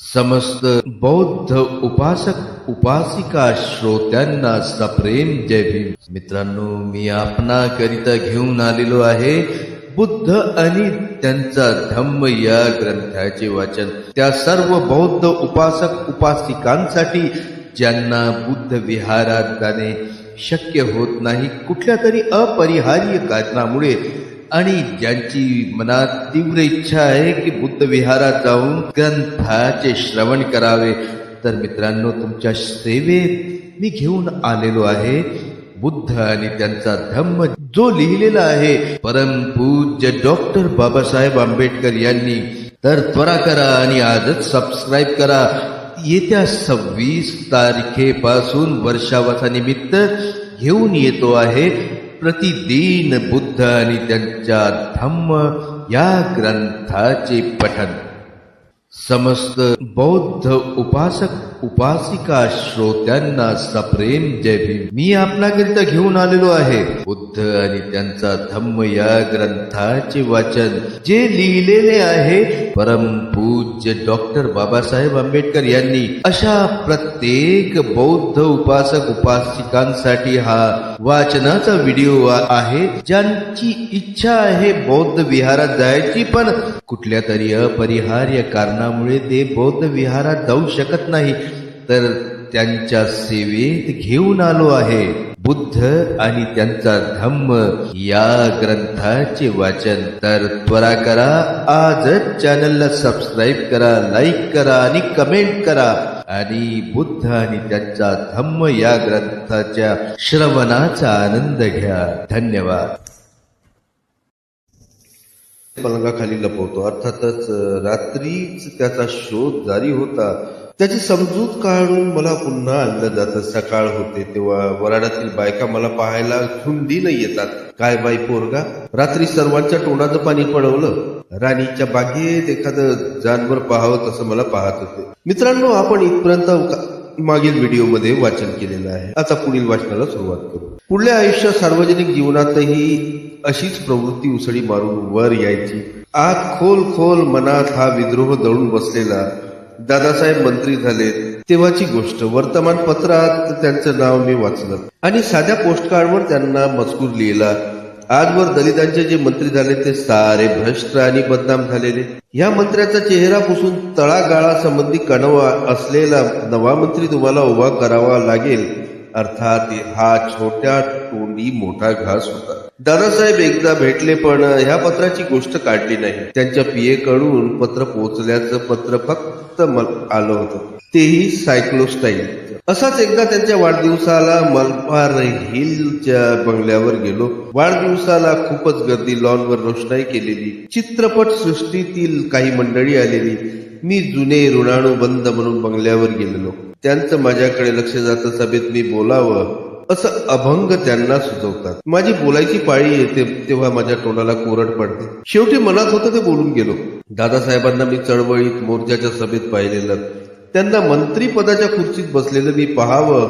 समस्त बौद्ध उपासक उपासिका श्रोत्यांना सप्रेम जय भीम. मित्रांनो, मी आपणाकरिता घेऊन आलेलो आहे बुद्ध आणि त्यांचा धम्म या ग्रंथाचे वाचन. त्या सर्व बौद्ध उपासक उपासिकांसाठी ज्यांना बुद्ध विहारात जाणे शक्य होत नाही कुठल्या तरी अपरिहार्य कारणामुळे, आणि ज्यांची मनात तीव्र इच्छा आहे की बुद्ध विहारात जाऊन ग्रंथाचे श्रवण करावे, तर मित्रांनो, तुमच्या सेवेत मी घेऊन आलेलो आहे बुद्ध आणि त्यांचा धम्म, जो लिहिलेला आहे परमपूज्य डॉक्टर बाबासाहेब आंबेडकर यांनी. तर त्वरा करा आणि आजच सबस्क्राईब करा. येत्या 26 तारखेपासून वर्षावसानिमित्त घेऊन येतो आहे प्रतिदिन बुद्ध आणि त्यांच्या धम्म या ग्रंथाचे पठन. समस्त बौद्ध उपासक उपासिका श्रोत्यांना सप्रेम जय भीम. मी आपणाकरिता घेऊन आलेलो आहे बुद्ध आणि त्यांचा धम्म या ग्रंथाचे वाचन, जे लिहिलेले आहे परमपूज्य डॉक्टर बाबासाहेब आंबेडकर यांनी. अशा प्रत्येक बौद्ध उपासक उपासिकांसाठी हा वाचनाचा व्हिडिओ आहे, ज्यांची इच्छा आहे बौद्ध विहारात जायची, पण कुठल्या तरी अपरिहार्य कारणामुळे ते बौद्ध विहारात जाऊ शकत नाही. तर त्यांच्या सेवेत घेऊन आलो आहे बुद्ध आणि त्यांचा धम्म या ग्रंथाचे वाचन. तर त्वरा करा, आजच चॅनलला सबस्क्राईब करा, लाईक करा आणि कमेंट करा, आणि बुद्ध आणि त्यांचा धम्म या ग्रंथाच्या श्रवणाचा आनंद घ्या. धन्यवाद. पलंगाखाली लपवतो. अर्थातच रात्रीच त्याचा शोध जारी होता. त्याची समजूत काढून मला पुन्हा आणलं जातं. सकाळ होते तेव्हा वराडातील बायका मला पाहायला झुंडीनं येतात. काय बाई पोरगा, रात्री सर्वांच्या तोंडाचं पाणी पडवलं. राणीच्या बागेत एखादं जानवर पाहावं तसं मला पाहत होते. मित्रांनो, आपण इथपर्यंत मागील व्हिडिओमध्ये वाचन केलेलं आहे. आता पुढील वाचनाला सुरुवात करू. पुढल्या आयुष्यात सार्वजनिक जीवनातही अशीच प्रवृत्ती उसळी मारून वर यायची. आत खोल खोल मनात हा विद्रोह दळून बसलेला. दादासाहेब मंत्री झाले तेव्हाची गोष्ट. वर्तमानपत्रात त्यांचं नाव मी वाचलं आणि साध्या पोस्टकार्डवर त्यांना मजकूर लिहिला. आजवर दलितांचे जे मंत्री झाले ते सारे भ्रष्ट आणि बदनाम झालेले. या मंत्र्याचा चेहरा पुसून तळागाळासंबंधी कणवा असलेला नवा मंत्री तुम्हाला उभा करावा लागेल. अर्थात हा छोट्या तोंडी मोठा घास होता. दादासाहेब एकदा भेटले, पण ह्या पत्राची गोष्ट काढली नाही. त्यांच्या पीए कडून पत्र पोहोचल्याचं पत्र फक्त आलं होतं, तेही सायक्लोस्टाईल. असाच एकदा त्यांच्या वाढदिवसाला मलबार हिलच्या बंगल्यावर गेलो. वाढदिवसाला खूपच गर्दी, लॉनवर रोषणाई केलेली, चित्रपट सृष्टीतील काही मंडळी आलेली. मी जुने ऋणाणू बंद म्हणून बंगल्यावर गेलेलो. त्यांचं माझ्याकडे लक्ष जातं. सभेत मी बोलावं असं अभंग त्यांना सुचवतात. माझी बोलायची पाळी येते तेव्हा माझ्या तोंडाला कोरड पडते. शेवटी मनात होतं ते बोलून गेलो. दादासाहेबांना मी चळवळीत मोर्चाच्या सभेत पाहिलेलं. त्यांना मंत्रीपदाच्या खुर्चीत बसलेलं मी पाहावं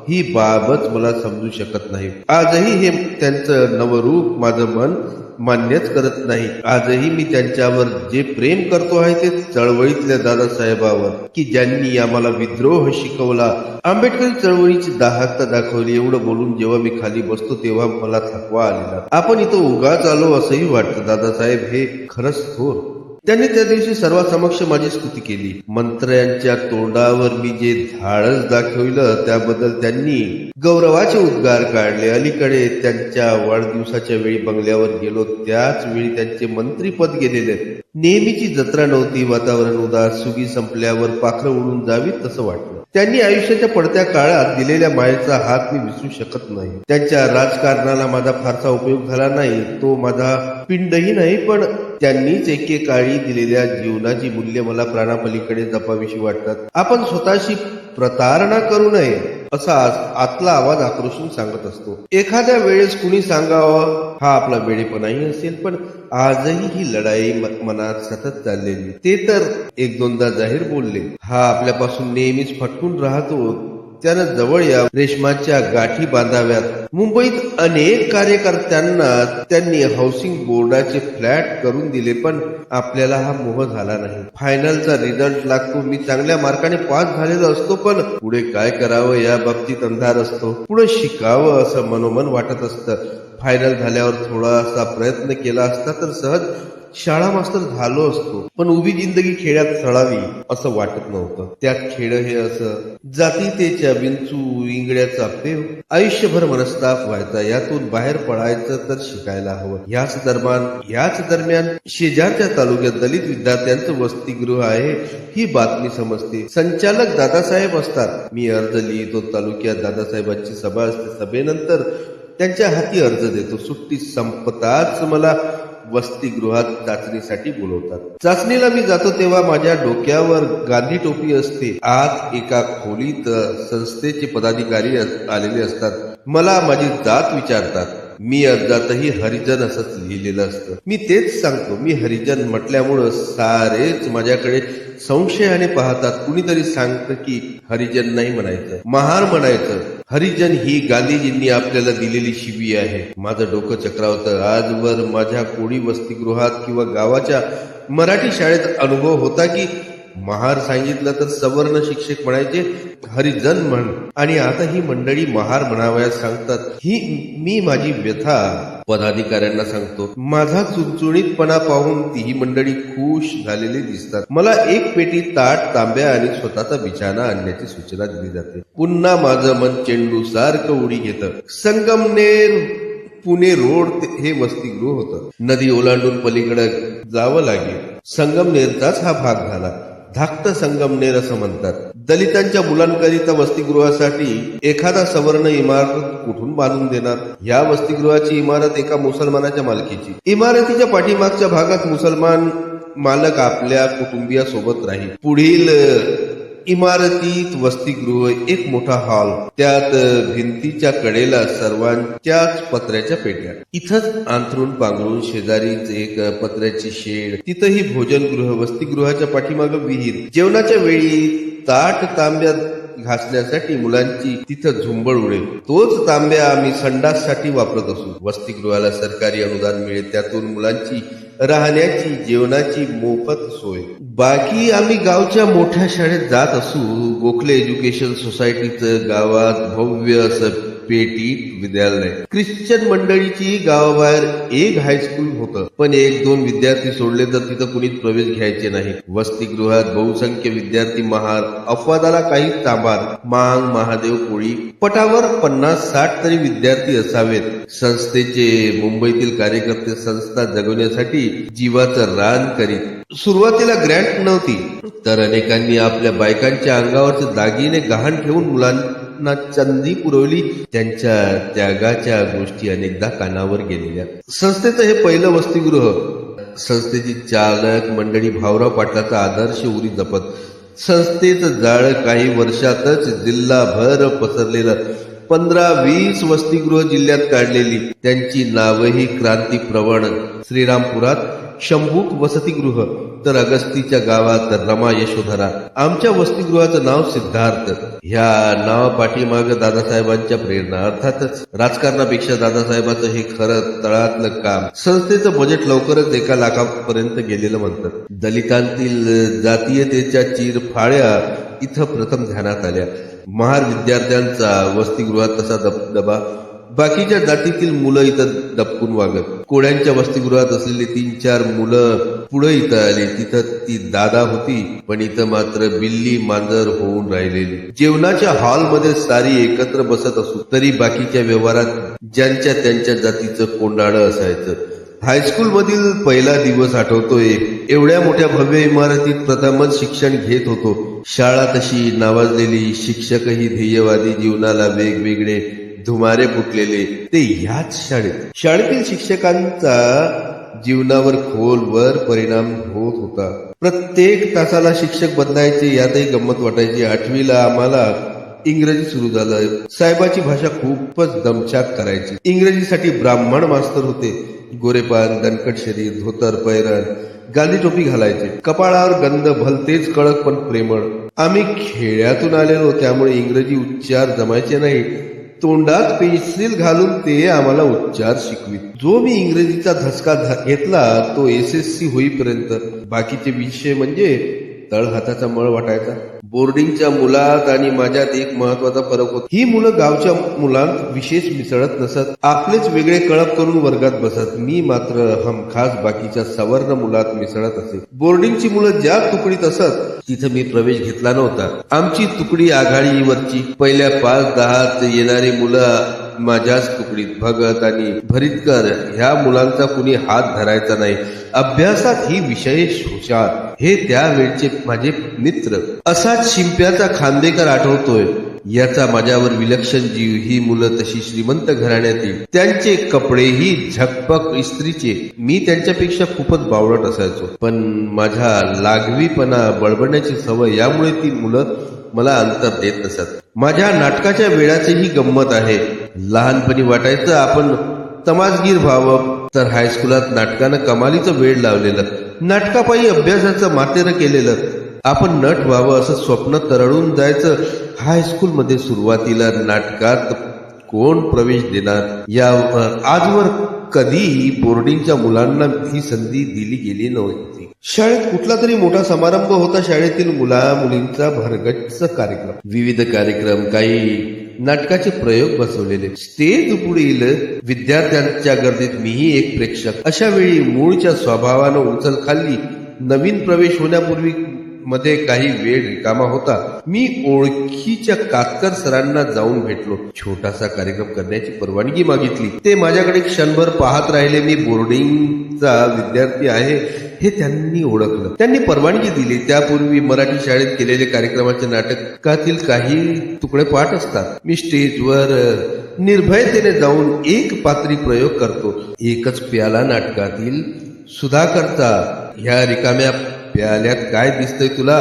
ही बाबच मला समजू शकत नाही. आजही हे त्यांचं नवरूप माझं मन मान्यच करत नाही. आजही मी त्यांच्यावर जे प्रेम करतो आहे ते चळवळीतल्या दादासाहेबावर, की ज्यांनी आम्हाला विद्रोह शिकवला, आंबेडकरी चळवळीची दाहकता दाखवली. एवढं बोलून जेव्हा मी खाली बसतो तेव्हा मला थकवा आलेला. आपण इथं उगाच आलो असंही वाटतं. दादासाहेब हे खरंच थोर. त्यांनी त्या दिवशी सर्वांसमक्ष माझी स्तुती केली. मंत्र्यांच्या तोंडावर मी जे धाडस दाखविलं त्याबद्दल त्यांनी गौरवाचे उद्गार काढले. अलीकडे त्यांच्या वाढदिवसाच्या वेळी बंगल्यावर गेलो. त्याच वेळी त्यांचे मंत्रीपद गेलेले. नेहमीची जत्रा नव्हती. वातावरण उदास. सुगी संपल्यावर पाखरं उडून जावीत तसं वाटलं. त्यांनी आयुष्याच्या पडत्या काळात दिलेल्या मायेचा हात मी विसरू शकत नाही. त्यांच्या राजकारणाला माझा फारसा उपयोग झाला नाही, तो माझा पिंडही नाही, पण त्यांनीच एकेकाळी दिलेल्या जीवनाची मूल्य मला प्राणापलीकडे जपावीशी वाटतात. आपण स्वतःशी प्रतारणा करू नये असा आतला आवाज आक्रोशून सांगत असतो. एखाद्या वेळेस कुणी सांगावं हा आपला वेडेपणाही असेल, पण आजही ही लढाई मनात सतत चाललेली. ते तर एक दोनदा जाहीर बोलले. हा आपल्यापासून नेहमीच फटकून राहतो. त्यानं जवळ या, रेशमाच्या गाठी बांधाव्यात. मुंबईत अनेक कार्यकर्त्यांना त्यांनी हाऊसिंग बोर्डाचे फ्लॅट करून दिले, पण आपल्याला हा मोह झाला नाही. फायनलचा रिझल्ट लागतो, मी चांगल्या मार्काने पास झालेलो असतो, पण पुढे काय करावं या बाबतीत अंधार असतो. पुढे शिकावं असं मनोमन वाटत असतं. फायनल झाल्यावर थोडासा प्रयत्न केला असता तर सहज शाळा मास्तर झालो असतो, पण उभी जिंदगी खेड्यात सळावी असं वाटत नव्हतं. त्यात खेळ हे असं जातीतेच्या विंचू इंगड्याचा पेव, आयुष्यभर मनस्ताप व्हायचा. यातून बाहेर पडायचं तर शिकायला हवं. याच दरम्यान शेजारच्या तालुक्यात दलित विद्यार्थ्यांचं वसतिगृह आहे ही बातमी समजते. संचालक दादासाहेब असतात. मी अर्ज लिहितो. तालुक्यात दादासाहेबांची सभा असते. सभेनंतर त्यांच्या हाती अर्ज देतो. सुट्टी संपताच मला वसतिगृहात चाचणीसाठी बोलवतात. चाचणीला मी जातो तेव्हा माझ्या डोक्यावर गांधी टोपी असते. आत एका खोलीत संस्थेचे पदाधिकारी आलेले असतात. मला माझी जात विचारतात. मी अर्जातही हरिजन असंच लिहिलेलं असतं. मी तेच सांगतो. मी हरिजन म्हटल्यामुळं सारेच माझ्याकडे संशयाने पाहतात. कुणीतरी सांगतं की हरिजन नाही म्हणायचं, महार म्हणायचं. हरिजन ही गांधीजींनी आपल्याला दिलेली शिवी आहे. माझं डोकं चक्रावतं. आजवर माझ्या कोळी वसतिगृहात किंवा गावाच्या मराठी शाळेत अनुभव होता की महार सांगितलं तर सवर्ण शिक्षक म्हणायचे हरिजन म्हण, आणि आता ही मंडळी महार म्हणावयास सांगतात. मी माझी व्यथा पदाधिकाऱ्यांना सांगतो. माझा चुणचुणीतपणा पाहून ही मंडळी खुश झालेली दिसतात. मला एक पेटी ताट, तांब्या आणि स्वतःचा बिछाना आणण्याची सूचना दिली जाते. पुन्हा माझं मन चेंडू सारखं उडी घेतं. संगमनेर पुणे रोड हे वसतिगृह होतं. नदी ओलांडून पलीकडे जावं लागेल. संगमनेरचाच हा भाग झाला. धाकट संगमनेर असं म्हणतात. दलितांच्या मुलांकरिता वसतिगृहासाठी एखादा सवर्ण इमारत कुठून बांधून देणार? या वसतिगृहाची इमारत एका मुसलमानाच्या मालकीची. इमारतीच्या पाठीमागच्या भागात मुसलमान मालक आपल्या कुटुंबियासोबत राहील. पुढील इमारतीत वसतिगृह, एक मोठा हॉल, त्यात भिंतीच्या कडेला सर्वांच्याच पत्र्याच्या पेट्या. इथंच अंथरूण पांघरून शेजारीच एक पत्र्याची शेड, तिथंही भोजनगृह. वसतिगृहाच्या पाठीमागं विहीर. जेवणाच्या वेळी ताट तांब्या घासण्यासाठी मुलांची तिथं झुंबड उडेल. तोच तांब्या आम्ही संडाससाठी वापरत असू. वसतिगृहाला सरकारी अनुदान मिळेल. त्यातून मुलांची राहण्याची, जेवणाची मोफत सोय. बाकी आम्ही गावच्या मोठ्या शाळेत जात असू. गोखले एज्युकेशन सोसायटीचं गावात भव्य असं पेटीत विद्यालय. ख्रिश्चन मंडळीची गावाबाहेर एक हायस्कूल होतं, पण 1-2 विद्यार्थी सोडले तर तिथं कुणीच प्रवेश घ्यायचे नाही. वसतिगृहात बहुसंख्य विद्यार्थी महार, अपवादाला काही तांबार, मांग, महादेव, कोळी. पटावर 50-60 तरी विद्यार्थी असावेत. संस्थेचे मुंबईतील कार्यकर्ते संस्था जगवण्यासाठी जीवाचं रान करीत. सुरुवातीला ग्रँट नव्हती, तर अनेकांनी आपल्या बायकांच्या अंगावरचे दागिने गहाण ठेवून मुलांना चंदी पुरवली. त्यांच्या त्यागाच्या गोष्टी अनेकदा कानावर गेलेल्या. संस्थेचं हे पहिलं वसतिगृह. संस्थेची चालक मंडळी भाऊराव पाटलाचा आदर्श उरी जपत. संस्थेचं जाळं काही वर्षातच जिल्हाभर पसरलेलं. 15-20 वसतिगृह जिल्ह्यात काढलेली. त्यांची नावही क्रांतीप्रवण. श्रीरामपुरात शंभूक वसतिगृह, तर अगस्तीच्या गावात रमा यशोधरा. आमच्या वसतिगृहाचं नाव सिद्धार्थ. ह्या नावापाठीमागं दादासाहेबांच्या प्रेरणा. अर्थातच राजकारणापेक्षा दादासाहेबांचं हे खरं तळातलं काम. संस्थेचं बजेट लवकरच 1 लाखापर्यंत गेलेलं म्हणतात. दलितांतील जातीयतेच्या चिरफाळ्या इथं प्रथम ध्यानात आल्या. महार विद्यार्थ्यांचा वसतिगृहात तसा दबदबा. बाकीच्या जातीतील मुलं इथं दबकून वागत. कोळ्यांच्या वसतिगृहात असलेली 3-4 मुलं पुढे इथं आली. तिथं ती दादा होती, पण इथं मात्र बिल्ली मांजर होऊन राहिलेली. जेवणाच्या हॉलमध्ये सारी एकत्र बसत असू, तरी बाकीच्या व्यवहारात ज्यांच्या त्यांच्या जातीचं कोंडाळं असायचं. हायस्कूल मधील पहिला दिवस आठवतोय. एवढ्या मोठ्या भव्य इमारतीत प्रथमच शिक्षण घेत होतो. शाळा तशी नावाजलेली, शिक्षकही ध्येयवादी, जीवनाला वेगवेगळे धुमारे फुटलेले. ते ह्याच शाळेतील शिक्षकांचा जीवनावर खोलवर परिणाम होत होता. प्रत्येक तासाला शिक्षक बदलायचे. यातही गंमत वाटायची. 8वीला आम्हाला इंग्रजी सुरू झालं. साहेबाची भाषा खूपच दमछाक करायची. इंग्रजीसाठी ब्राह्मण मास्तर होते. गोरेपान, दणकट शरीर, धोतर, पैरण, गांधी टोपी घालायचे. कपाळावर गंध, भलतेच कडक पण प्रेमळ. आम्ही खेड्यातून आलेलो, त्यामुळे इंग्रजी उच्चार जमायचे नाही. तोंडात पेन्सिल घालून ते आम्हाला उच्चार शिकवित. जो मी इंग्रजीचा धसका घेतला तो SSC होईपर्यंत. बाकीचे विषय म्हणजे तळहाताचा मळ वाटायचा. बोर्डिंगच्या मुलात आणि माझ्यात एक महत्वाचा फरक होता. ही मुलं गावच्या मुलांत विशेष मिसळत नसत, आपलेच वेगळे कळप करून वर्गात बसत. मी मात्र हमखास बाकीच्या सवर्ण मुलात मिसळत असे. बोर्डिंगची मुलं ज्या तुकडीत असत तिथं मी प्रवेश घेतला नव्हता. आमची तुकडी आघाडीवरची. पहिल्या 5-10 येणारी मुलं माझ्याच तुकडीत. भगत आणि भरितकर ह्या मुलांचा कुणी हात धरायचा नाही. अभ्यासात ही विशेष हुशार. हे त्यावेळचे माझे मित्र. असाच शिंप्याचा खांदेकर आठवतोय. याचा माझ्यावर विलक्षण जीव. ही मुलं तशी श्रीमंत घराण्यातील. त्यांचे कपडेही झकपक इस्त्रीचे. मी त्यांच्यापेक्षा खूपच बावळट असायचो, पण माझ्या लागवीपणा, बडबडण्याची सवय यामुळे ती मुलं मला अंतर देत नसत. माझ्या नाटकाच्या वेळाचीही गंमत आहे. लहानपणी वाटायचं आपण तमासगीर व्हावं, तर हायस्कुलात नाटकानं कमालीचं वेळ लावलेलं. नाटकापायी अभ्यासाचं मातेरं केलेलं. आपण नट व्हावं असं स्वप्न तरळून जायचं. हायस्कूलमध्ये सुरुवातीला नाटकात कोण प्रवेश देणार यावर आजवर कधी बोर्डिंगच्या मुलांना ही संधी दिली गेली नव्हती. शाळेत कुठला तरी मोठा समारंभ होता. शाळेतील मुला मुलींचा भरगच्च कार्यक्रम, विविध कार्यक्रम, काही नाटकाचे प्रयोग बसवलेले. स्टेज पुढील विद्यार्थ्यांच्या गर्दीत मीही एक प्रेक्षक. अशा वेळी मूळच्या स्वभावानं उचल खाल्ली. नवीन प्रवेश होण्यापूर्वी मध्ये काही वेळ रिकामा होता. मी ओळखीच्या कातकर सरांना जाऊन भेटलो. छोटासा कार्यक्रम करण्याची परवानगी मागितली. ते माझ्याकडे क्षणभर पाहत राहिले. मी बोर्डिंगचा विद्यार्थी आहे हे त्यांनी ओळखलं. त्यांनी परवानगी दिली. त्यापूर्वी मराठी शाळेत केलेले कार्यक्रमाचे नाटकातील काही तुकडे पाठ असतात. मी स्टेजवर निर्भयतेने जाऊन एक पात्री प्रयोग करतो. एकच प्याला नाटकातील सुधाकरचा. ह्या रिकाम्या प्याल्यात काय दिसतंय तुला?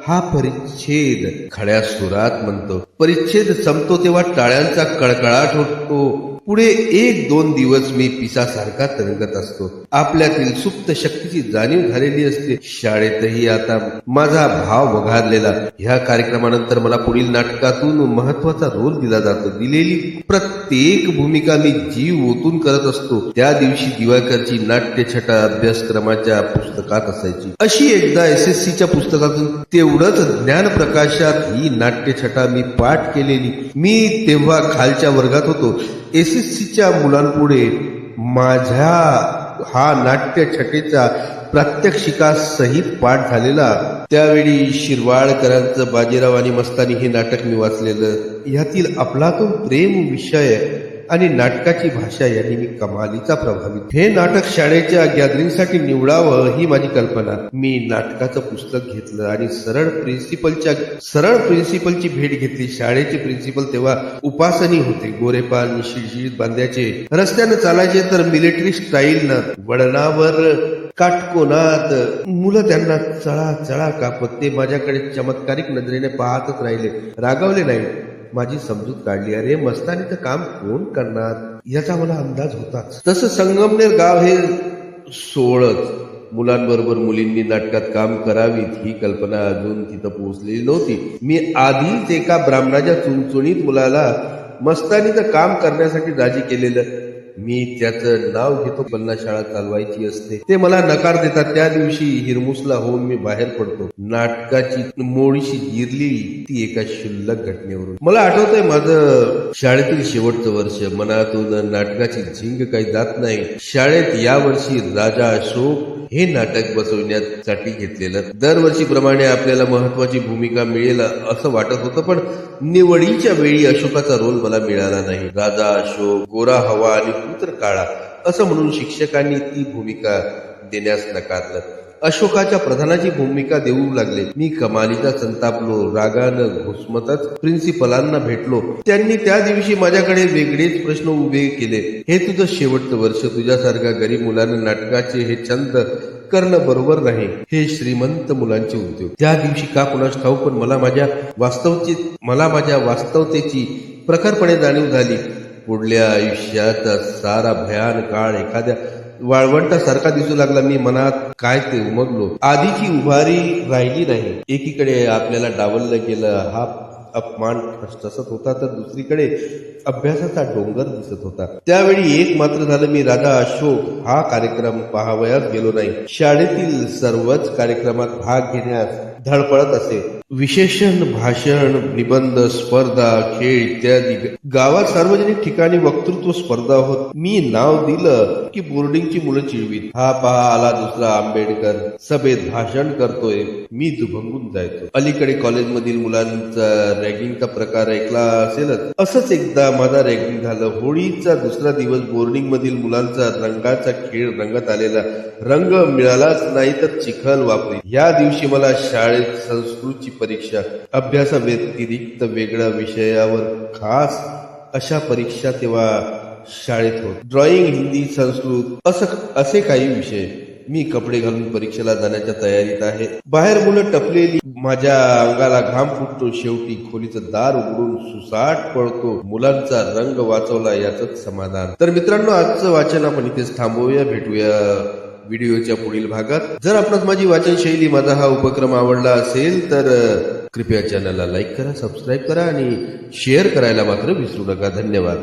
हा परिच्छेद खड्या सुरात म्हणतो. परिच्छेद संपतो तेव्हा टाळ्यांचा कडकडाट होतो. पुढे 1-2 दिवस मी पिसासारखा तरंगत असतो. आपल्यातील सुप्त शक्तीची जाणीव झालेली असते. शाळेतही आता माझा भाव वघारलेला. ह्या कार्यक्रमानंतर मला पुढील नाटकातून महत्वाचा रोल दिला जातो. दिलेली प्रत्येक भूमिका मी जीव ओतून करत असतो. त्या दिवशी दिवाकरची नाट्यछटा अभ्यासक्रमाच्या पुस्तकात असायची. अशी एकदा SSCच्या पुस्तकातून तेवढंच ज्ञानप्रकाशात ही नाट्यछटा मी पाठ केलेली. मी तेव्हा खालच्या वर्गात होतो. SSCच्या मुलांपुढे माझ्या हा नाट्यछटेचा प्रात्यक्षिकासहित पाठ झालेला. त्यावेळी शिरवाळकरांचं बाजीराव आणि मस्तानी हे नाटक मी वाचलेलं. ह्यातील अफलातून प्रेम विषय आणि नाटकाची भाषा यांनी मी कमालीचा प्रभावित. हे नाटक शाळेच्या गॅदरिंगसाठी निवडावं ही माझी कल्पना. मी नाटकाचं पुस्तक घेतलं आणि सरळ प्रिन्सिपलची भेट घेतली. शाळेचे प्रिन्सिपल तेव्हा उपासनी होते. गोरेपान शिळशिळीत बांध्याचे. रस्त्यानं चालायचे तर मिलिटरी स्टाईलनं. वळणावर काटकोनात. मुलं त्यांना चळा चळा कापत. ते माझ्याकडे चमत्कारिक नजरेने पाहतच राहिले, रागावले नाही. माझी समजूत काढली. अरे मस्तानीचं काम कोण करणार याचा मला अंदाज होताच. तसं संगमनेर गाव हे सोळच. मुलांबरोबर मुलींनी नाटकात काम करावीत ही कल्पना अजून तिथं पोहोचलेली नव्हती. मी आधीच एका ब्राह्मणाच्या चुणचुणीत मुलाला मस्तानीचं काम करण्यासाठी राजी केलेलं. मी त्याचं नाव घेतो. पन्ना शाळा चालवायची असते. ते मला नकार देतात. त्या दिवशी हिरमुसला होऊन मी बाहेर पडतो. नाटकाची मोडीशी गिरली ती एका क्षुल्लक घटनेवरून. मला आठवतंय माझं शाळेतील शेवटचं वर्ष. मनातून नाटकाची झिंग काही जात नाही. शाळेत यावर्षी राजा अशोक हे नाटक बसवण्यासाठी घेतलेलं. दरवर्षीप्रमाणे आपल्याला महत्वाची भूमिका मिळेल असं वाटत होतं, पण निवडीच्या वेळी अशोकाचा रोल मला मिळाला नाही. राजा अशोक गोरा हवा आणि पुत्र काळा असं म्हणून शिक्षकांनी ती भूमिका देण्यास नकारलं. अशोकाच्या प्रधानाची भूमिका देऊ लागले. मी कमालीचा संतापलो. रागानं घुसमतच प्रिन्सिपलांना भेटलो. त्यांनी त्या दिवशी माझ्याकडे वेगळेच प्रश्न उभे केले. हे तुझं शेवटचं वर्ष. तुझ्यासारख्या गरीब मुलांना नाटकाचे हे छंद करणं बरोबर नाही. हे श्रीमंत मुलांचे उद्योग. त्या दिवशी का कुणास ठाऊक, पण मला माझ्या वास्तवतेची प्रखरपणे जाणीव झाली. पुढल्या आयुष्याचा सारा भयान काळ एखाद्या वाळवंटासारखा दिसू लागला. मी मनात काय ते उमगलो. आधीची उभारी राहिली नाही. एकीकडे आपल्याला डावललं गेलं. अपमान ठसठसत होता तर दुसरीकडे अभ्यासाचा डोंगर दिसत होता. त्यावेळी एक मात्र झालं, मी राजा अशोक हा कार्यक्रम पाहावयास गेलो नाही. शाळेतील सर्वच कार्यक्रमात भाग घेण्यास धडपडत असे. विशेषण, भाषण, निबंध स्पर्धा, खेळ इत्यादी. गावात सार्वजनिक ठिकाणी वक्तृत्व स्पर्धा होत. मी नाव दिलं की बोर्डिंगची मुलं चिडवीत, हा पहा आला दुसरा आंबेडकर, सभेत भाषण करतोय. मी दुभंगून जायचो. अलीकडे कॉलेजमधील मुलांचा रॅगिंगचा प्रकार ऐकला असेलच. असंच एकदा माझा रॅगिंग झालं. होळीचा दुसरा दिवस बोर्डिंग मधील मुलांचा रंगाचा खेळ रंगत आलेला. रंग मिळालाच नाही तर चिखल वापरी. या दिवशी मला शाळेत संस्कृतची परीक्षा. अभ्यासाव्यतिरिक्त वेगळ्या विषयावर खास अशा परीक्षा तेव्हा शाळेत होत. ड्रॉइंग, हिंदी, संस्कृत असे काही विषय. मी कपडे घालून परीक्षेला जाण्याच्या तयारीत आहे. बाहेर मुलं टपलेली. माझ्या अंगाला घाम फुटतो. शेवटी खोलीचं दार उघडून सुसाट पळतो. मुलांचा रंग वाचवला याचंच समाधान. तर मित्रांनो, आजचं वाचन आपण इथेच थांबवूया. भेटूया व्हिडिओच्या पुढील भागात. जर आपणास माझी वाचन शैली, माझा हा उपक्रम आवडला असेल तर कृपया चॅनलला लाईक करा, सबस्क्राईब करा आणि शेअर करायला मात्र विसरू नका. धन्यवाद.